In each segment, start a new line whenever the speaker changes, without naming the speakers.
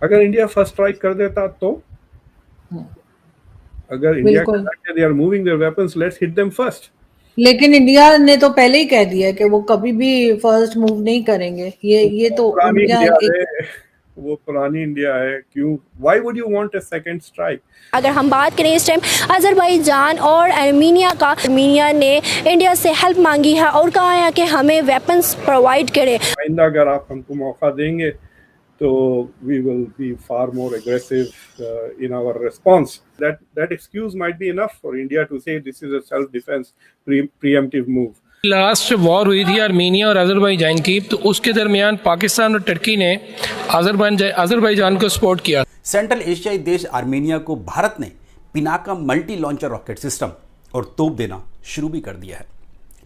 अगर India first strike कर देता तो, अगर इंडिया
बिल्कुल,
कहता कि they are moving their weapons, let's hit them first.
लेकिन इंडिया ने तो पहले ही कह दिया कि वो कभी भी फर्स्ट मूव नहीं करेंगे। ये
वो
तो
पुरानी
उनका
इंडिया
एक
है, वो पुरानी इंडिया है, क्यों, why would you want a second strike?
अगर हम बात करें इस टाइम अज़रबैजान और आर्मीनिया का, आर्मीनिया ने इंडिया से हेल्प मांगी है और कहा है कि हमें वेपन्स प्रोवाइड करें।
आइंदा अगर आप हमको मौका देंगे तो we will be far more aggressive in our response. That excuse might be enough for India to say this is a self-defense preemptive move.
Last war हुई थी आर्मीनिया और अज़रबैजान की, तो उसके दरमियान पाकिस्तान और टर्की ने अज़रबैजान को सपोर्ट किया।
सेंट्रल एशियाई देश आर्मेनिया को भारत ने Pinaka multi launcher rocket system और तोप देना शुरू भी कर दिया है,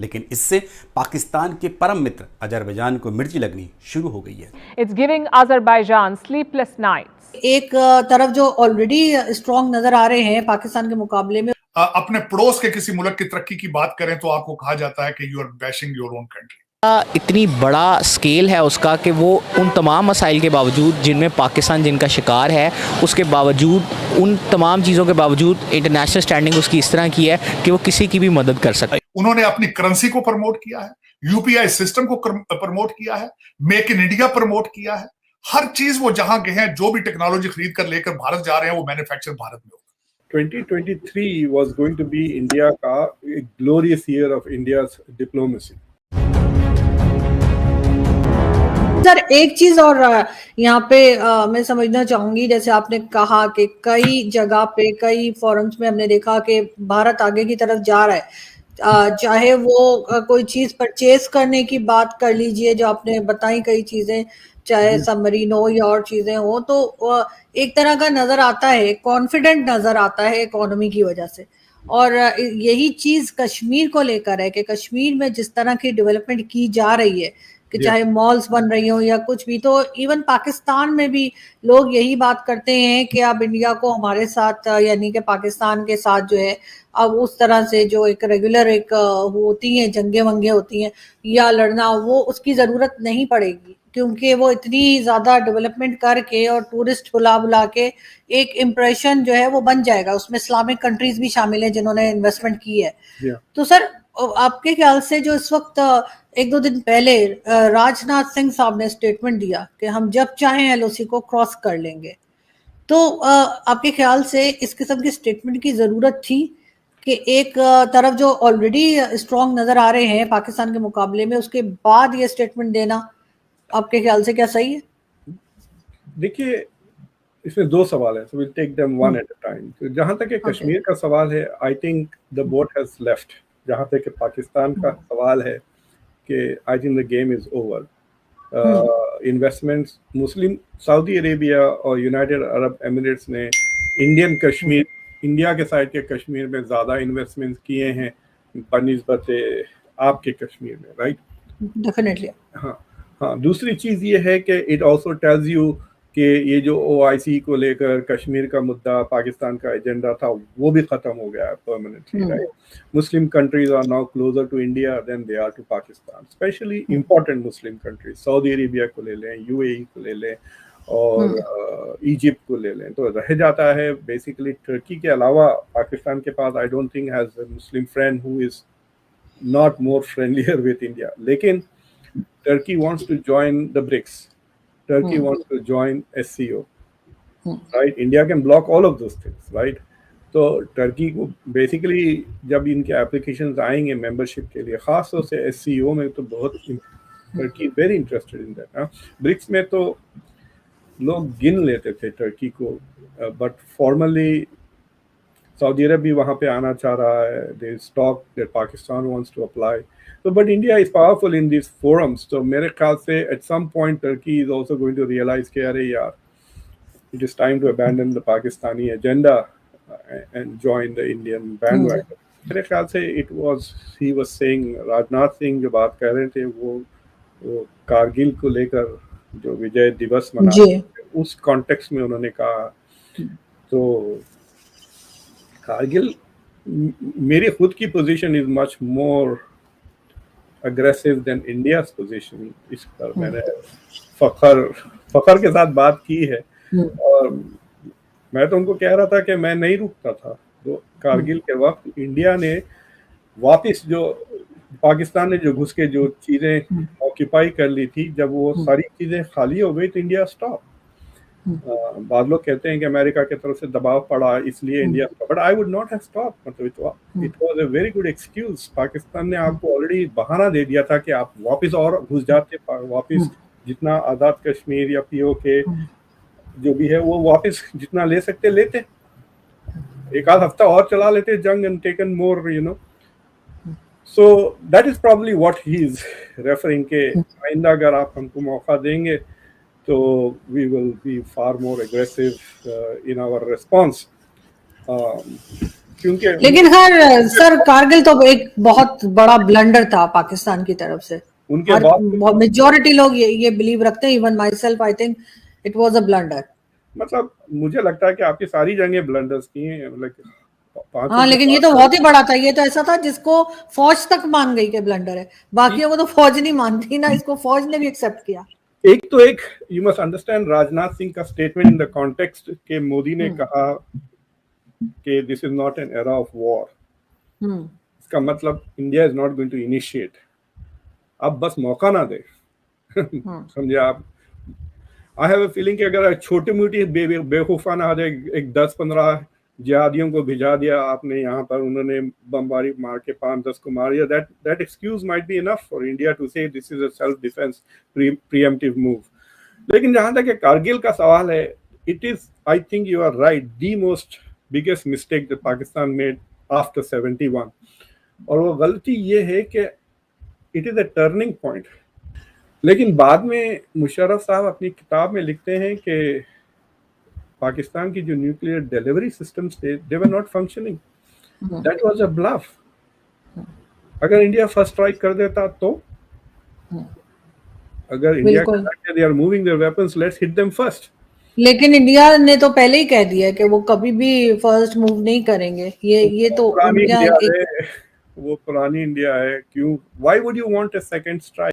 लेकिन इससे पाकिस्तान के परम मित्र अज़रबैजान को मिर्ची लगनी शुरू हो गई है।
It's giving Azerbaijan sleepless nights.
एक तरफ जो ऑलरेडी स्ट्रॉन्ग नजर आ रहे हैं पाकिस्तान के मुकाबले में,
अपने पड़ोस के किसी मुल्क की तरक्की की बात करें तो आपको कहा जाता है कि you are bashing your own country.
इतनी बड़ा स्केल है उसका कि वो उन तमाम मसाइल के बावजूद जिनमें पाकिस्तान जिनका शिकार है, उसके बावजूद, उन तमाम चीज़ों के बावजूद इंटरनेशनल स्टैंडिंग उसकी इस तरह की है कि वो किसी की भी मदद कर सकता है।
उन्होंने अपनी करेंसी को प्रमोट किया है, यूपीआई सिस्टम को प्रमोट किया है, मेक इन इंडिया प्रमोट किया है। हर चीज वो जहां गए हैं, जो भी टेक्नोलॉजी खरीद कर लेकर भारत जा रहे हैं, वो मैन्युफैक्चर भारत में होगा।
2023 was going to be India का एक glorious year of India's diplomacy.
Sir एक चीज और यहाँ पे मैं समझना चाहूंगी, जैसे आपने कहा कि कई जगह पे, कई फोरम्स में हमने देखा कि भारत आगे की तरफ जा रहा है, चाहे वो कोई चीज परचेज करने की बात कर लीजिए, जो आपने बताई कई चीजें, चाहे सबमरीन हो या और चीजें हो, तो एक तरह का नजर आता है, कॉन्फिडेंट नजर आता है इकोनॉमी की वजह से। और यही चीज कश्मीर को लेकर है कि कश्मीर में जिस तरह की डेवलपमेंट की जा रही है, कि चाहे मॉल्स बन रही हो या कुछ भी, तो इवन पाकिस्तान में भी लोग यही बात करते हैं कि अब इंडिया को हमारे साथ, यानी कि पाकिस्तान के साथ जो है, अब उस तरह से जो एक रेगुलर एक होती हैं जंगे वंगे होती हैं या लड़ना, वो उसकी ज़रूरत नहीं पड़ेगी, क्योंकि वो इतनी ज़्यादा डेवलपमेंट करके और टूरिस्ट बुला बुला के एक इम्प्रेशन जो है वो बन जाएगा। उसमें इस्लामिक कंट्रीज भी शामिल हैं जिन्होंने इन्वेस्टमेंट की है। तो सर आपके ख्याल से जो इस वक्त एक दो दिन पहले राजनाथ सिंह साहब ने स्टेटमेंट दिया कि हम जब चाहें एलओसी को क्रॉस कर लेंगे, तो आपके ख्याल से इस किस्म की स्टेटमेंट की ज़रूरत थी कि एक तरफ जो ऑलरेडी स्ट्रॉन्ग नज़र आ रहे हैं पाकिस्तान के मुकाबले में, उसके बाद ये स्टेटमेंट देना आपके ख्याल से क्या सही है?
देखिए, इसमें दो सवाल है, so we'll take them one at a time. तो जहाँ तक कश्मीर का सवाल है, I think the boat has left. जहाँ तक पाकिस्तान का सवाल है कि I think the game is over. Investments, Muslim Saudi Arabia और यूनाइटेड अरब एमिरेट्स ने इंडियन कश्मीर, इंडिया के साइड के कश्मीर में ज़्यादा इन्वेस्टमेंट्स किए हैं बनिस्बत आपके कश्मीर में, राइट?
डेफिनेटली।
हाँ, दूसरी चीज़ ये है कि इट ऑल्सो टेल्स यू कि ये जो OIC को लेकर कश्मीर का मुद्दा, पाकिस्तान का एजेंडा था, वो भी ख़त्म हो गया है permanently, right? Muslim countries are now closer to India than they are to Pakistan, especially important Muslim countries, Saudi Arabia को ले लें, UAE को ले लें और इजिप्ट को ले लें, तो रह जाता है बेसिकली टर्की के अलावा पाकिस्तान के पास I don't think has a Muslim friend who is not more friendlier with India. लेकिन Turkey wants to join the BRICS. Turkey wants to join SCO. Right? India can block all of those things, right? तो Turkey को basically जब इनके applications आएंगे membership के लिए, खास तौर से SCO में, तो बहुत Turkey very interested in that. BRICS में तो लोग गिन लेते थे टर्की को, बट फॉर्मली सऊदी अरब भी वहाँ पे आना चाह रहा है। There is talk that Pakistan wants to apply, तो but India is powerful in this forums. तो मेरे ख्याल से at some point Turkey is also going to realise कि अरे यार, it is time to abandon the Pakistani agenda and join the Indian bandwagon. मेरे ख्याल से it was, he was saying, Rajnath Singh जो बात कर रहे थे वो कारगिल को लेकर जो विजय दिवस मना उस कॉन्टेक्स्ट में उन्होंने कहा। तो कारगिल, मेरी खुद की position is much more aggressive than India's position. इस पर मैंने फखर के साथ बात की है اور میں تو ان کو کہہ رہا تھا کہ میں نہیں رکتا تھا. تو کارگل کے وقت انڈیا نے واپس جو پاکستان نے جو گھس کے جو چیزیں آکیپائی کر لی تھی, جب وہ ساری چیزیں خالی ہو گئی تو انڈیا اسٹاپ. بعض لوگ کہتے ہیں کہ امریکہ کی طرف سے دباؤ پڑا اس لیے India, but I would not have stop. مطلب it was a very good excuse. Pakistan نے آپ کو آلریڈی بہانہ دے دیا تھا کہ آپ واپس اور گھس جاتے, واپس جتنا آزاد کشمیر یا پی او کے جو بھی ہے وہ واپس جتنا لے سکتے لیتے, ایک آدھ ہفتہ اور چلا لیتے جنگ and taken more, you know. So that is probably what he is referring کہ آئندہ اگر آپ ہم کو موقع دیں گے تو we will be far more aggressive in our response. کیونکہ
لیکن خیر سر کارگل تو ایک بہت بڑا بلنڈر تھا پاکستان کی طرف سے.
ان کے بعد
میجورٹی لوگ یہ بلیو رکھتے ہیں, even my self I think it was a blunder. مطلب
مجھے لگتا ہے کہ آپ کی ساری جنگیں بلنڈرز کی ہیں.
ہاں لیکن یہ تو بہت ہی بڑا تھا. یہ تو ایسا تھا جس کو فوج تک مان گئی کہ بلنڈر ہے, باقیوں کو تو فوج نہیں مانتی نا, اس کو فوج نے بھی ایکسپٹ کیا.
ایک you must understand Rajnath Singh کا اسٹیٹمنٹ ان دا کانٹیکسٹ کہ مودی نے کہا کہ this is not an era of war. اس کا مطلب India is not going to initiate. آپ بس موقع نہ دیں, سمجھے آپ. آئی ہیو اے فیلنگ کہ اگر چھوٹی موٹی بےخوفانہ آ جائے, ایک 10-15 جہادیوں کو بھیجا دیا آپ نے یہاں پر, انہوں نے بمباری مار کے 5-10 کو مار دیا, that excuse might be enough for India to say this is a self defense preemptive move. لیکن جہاں تک کہ کارگل کا سوال ہے, it is, I think you are right, the most biggest mistake that Pakistan made after 71. اور وہ غلطی یہ ہے کہ it is a turning point. لیکن بعد میں مشرف صاحب اپنی کتاب میں لکھتے ہیں کہ پاکستان کی جو نیوکلیئر ڈیلیوری سسٹمز تھے they were not functioning. That was a bluff. اگر انڈیا فرسٹ اسٹرائک کر دیتا تو, اگر India they are moving their weapons, let's hit them first.
لیکن انڈیا نے تو پہلے ہی کہہ دیا کہ وہ کبھی بھی فرسٹ موو نہیں کریں گے. یہ تو
وہ پرانی انڈیا ہے. کیوں, why would you want a second strike?